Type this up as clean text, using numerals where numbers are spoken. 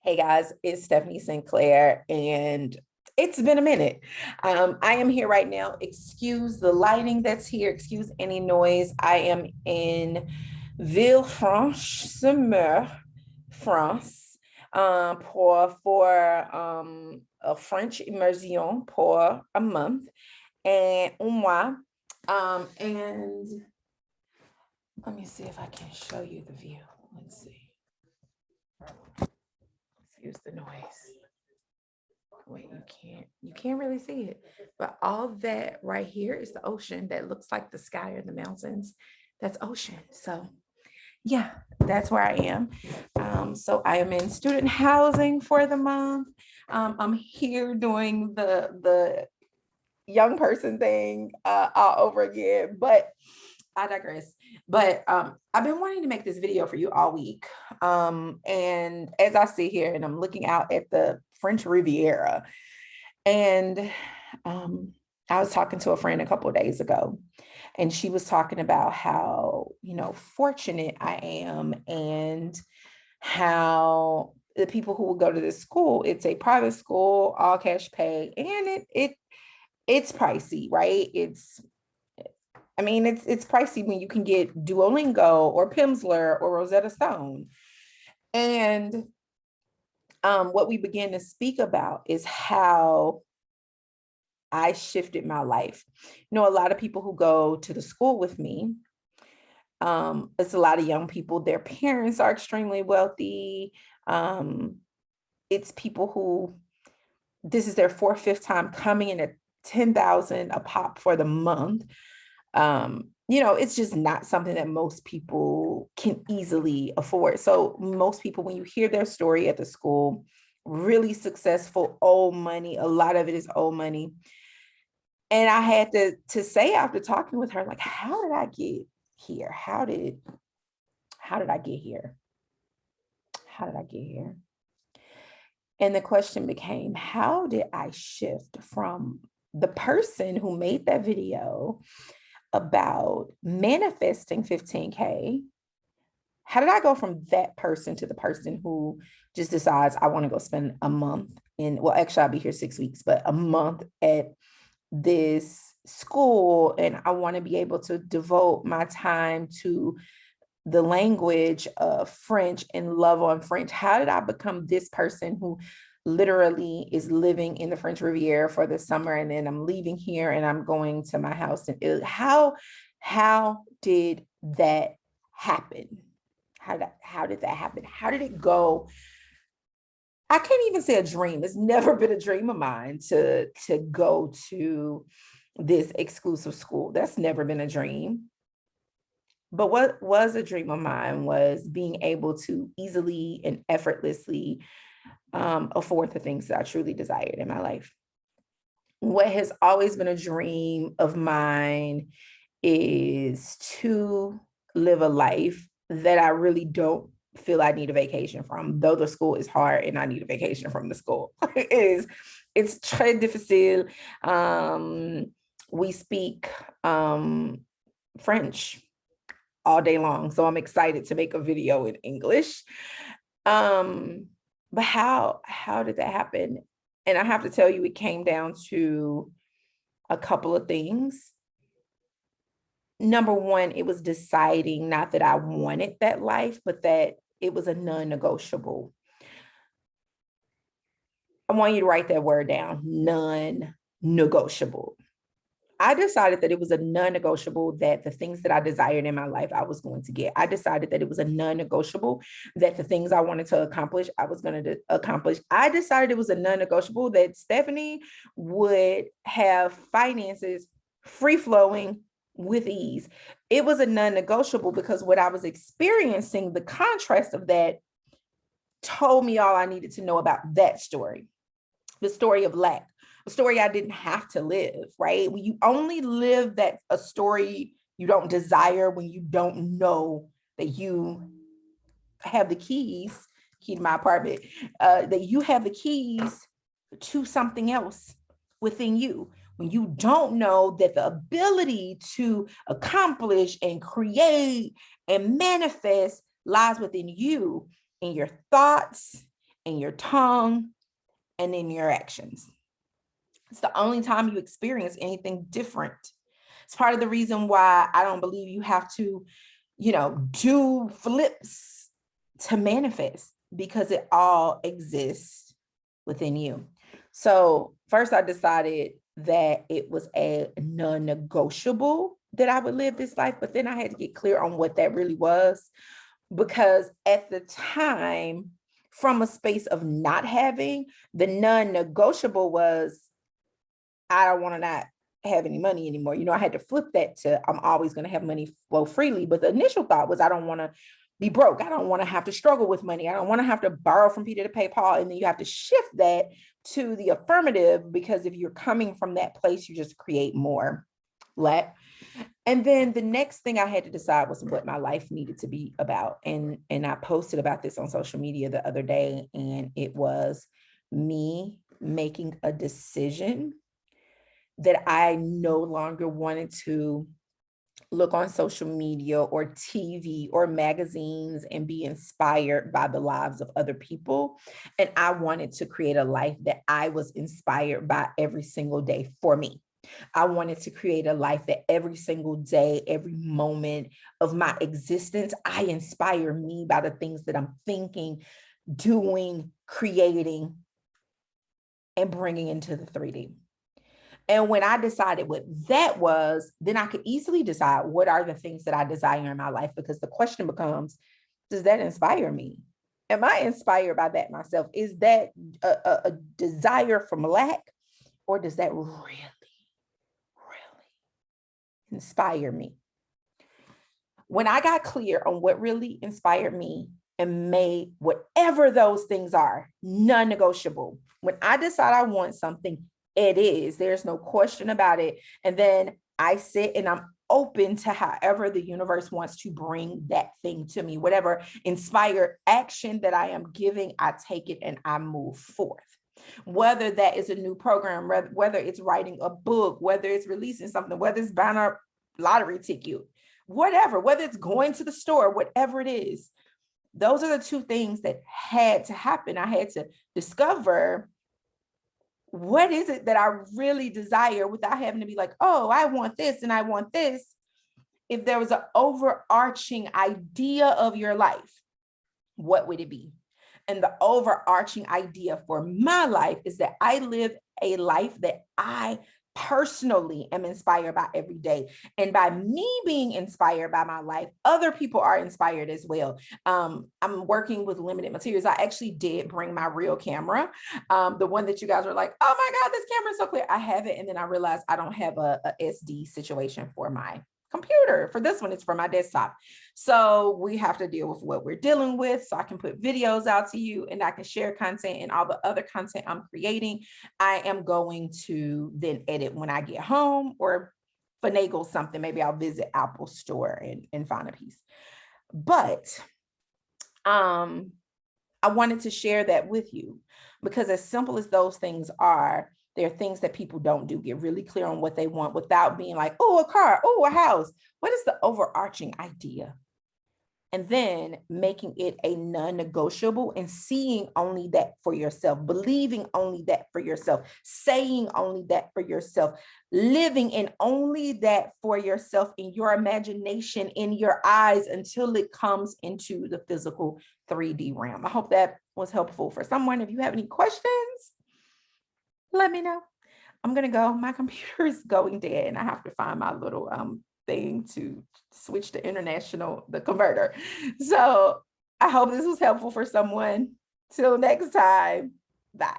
Hey guys, it's Stephanie Sinclair, and it's been a minute. I am here right now. Excuse the lighting that's here, excuse any noise. I am in Villefranche-sur-Mer, France, for a French immersion for a month and un mois. And let me see if I can show you the view. Let's see. Excuse the noise. Wait, you can't really see it, but all that right here is the ocean that looks like the sky or the mountains. That's ocean. So yeah, that's where I am. So I am in student housing for the month. I'm here doing the young person thing all over again, but I digress. But I've been wanting to make this video for you all week. And as I sit here and I'm looking out at the French Riviera, and I was talking to a friend a couple of days ago, and she was talking about how, fortunate I am and how the people who will go to this school, it's a private school, all cash pay, and it's pricey, right? It's pricey when you can get Duolingo or Pimsleur or Rosetta Stone. And what we began to speak about is how I shifted my life. A lot of people who go to the school with me, it's a lot of young people, their parents are extremely wealthy. It's people who, this is their fourth, fifth time coming in at $10,000 a pop for the month. It's just not something that most people can easily afford. So most people, when you hear their story at the school, really successful, old money, a lot of it is old money. And I had to say, after talking with her, like, how did I get here? How did I get here? How did I get here? And the question became, how did I shift from the person who made that video about manifesting 15K? How did I go from that person to the person who just decides I want to go spend a month actually I'll be here 6 weeks, but a month at this school, and I want to be able to devote my time to the language of French and love on French? How did I become this person who literally is living in the French Riviera for the summer, and then I'm leaving here and I'm going to my house in Italy? How did that happen? How did that happen? How did it go? I can't even say a dream. It's never been a dream of mine to go to this exclusive school. That's never been a dream. But what was a dream of mine was being able to easily and effortlessly afford the things that I truly desired in my life. What has always been a dream of mine is to live a life that I really don't feel I need a vacation from, though the school is hard and I need a vacation from the school. It's très difficile. We speak French all day long, so I'm excited to make a video in English. But how did that happen? And I have to tell you, it came down to a couple of things. Number one, it was deciding not that I wanted that life, but that it was a non-negotiable. I want you to write that word down, non-negotiable. I decided that it was a non-negotiable that the things that I desired in my life, I was going to get. I decided that it was a non-negotiable that the things I wanted to accomplish, I was going to accomplish. I decided it was a non-negotiable that Stephanie would have finances free-flowing with ease. It was a non-negotiable because what I was experiencing, the contrast of that told me all I needed to know about that story, the story of lack. A story I didn't have to live, right? When you only live a story you don't desire, when you don't know that you have the key to my apartment, that you have the keys to something else within you. When you don't know that the ability to accomplish and create and manifest lies within you, in your thoughts, in your tongue, and in your actions. It's the only time you experience anything different. It's part of the reason why I don't believe you have to, do flips to manifest, because it all exists within you. So first I decided that it was a non-negotiable that I would live this life, but then I had to get clear on what that really was, because at the time, from a space of not having, the non-negotiable was, I don't want to not have any money anymore. I had to flip that to, I'm always going to have money flow freely. But the initial thought was, I don't want to be broke. I don't want to have to struggle with money. I don't want to have to borrow from Peter to pay Paul. And then you have to shift that to the affirmative, because if you're coming from that place, you just create more lack. And then the next thing I had to decide was what my life needed to be about. And I posted about this on social media the other day, and it was me making a decision that I no longer wanted to look on social media or TV or magazines and be inspired by the lives of other people. And I wanted to create a life that I was inspired by every single day for me. I wanted to create a life that every single day, every moment of my existence, I inspire me by the things that I'm thinking, doing, creating, and bringing into the 3D. And when I decided what that was, then I could easily decide what are the things that I desire in my life, because the question becomes, does that inspire me? Am I inspired by that myself? Is that a desire from lack, or does that really inspire me? When I got clear on what really inspired me and made whatever those things are non-negotiable, when I decide I want something, it is, there's no question about it. And then I sit and I'm open to however the universe wants to bring that thing to me. Whatever inspired action that I am giving, I take it and I move forth. Whether that is a new program, whether it's writing a book, whether it's releasing something, whether it's buying a lottery ticket, whatever, whether it's going to the store, whatever it is, those are the two things that had to happen. I had to discover, what is it that I really desire, without having to be like, oh, I want this and I want this. If there was an overarching idea of your life, what would it be? And the overarching idea for my life is that I live a life that I personally am inspired by every day. And by me being inspired by my life, other people are inspired as well. I'm working with limited materials. I actually did bring my real camera. The one that you guys were like, oh my God, this camera is so clear. I have it. And then I realized I don't have a SD situation for my computer. For this one, it's for my desktop. So we have to deal with what we're dealing with, so I can put videos out to you and I can share content, and all the other content I'm creating, I am going to then edit when I get home, or finagle something. Maybe I'll visit Apple Store and find a piece. But I wanted to share that with you, because as simple as those things are, there are things that people don't do. Get really clear on what they want without being like, oh, a car, oh, a house. What is the overarching idea? And then making it a non-negotiable, and seeing only that for yourself, believing only that for yourself, saying only that for yourself, living in only that for yourself, in your imagination, in your eyes, until it comes into the physical 3D realm. I hope that was helpful for someone. If you have any questions, let me know. I'm gonna go. My computer is going dead, and I have to find my little thing to switch to the converter. So I hope this was helpful for someone. Till next time, bye.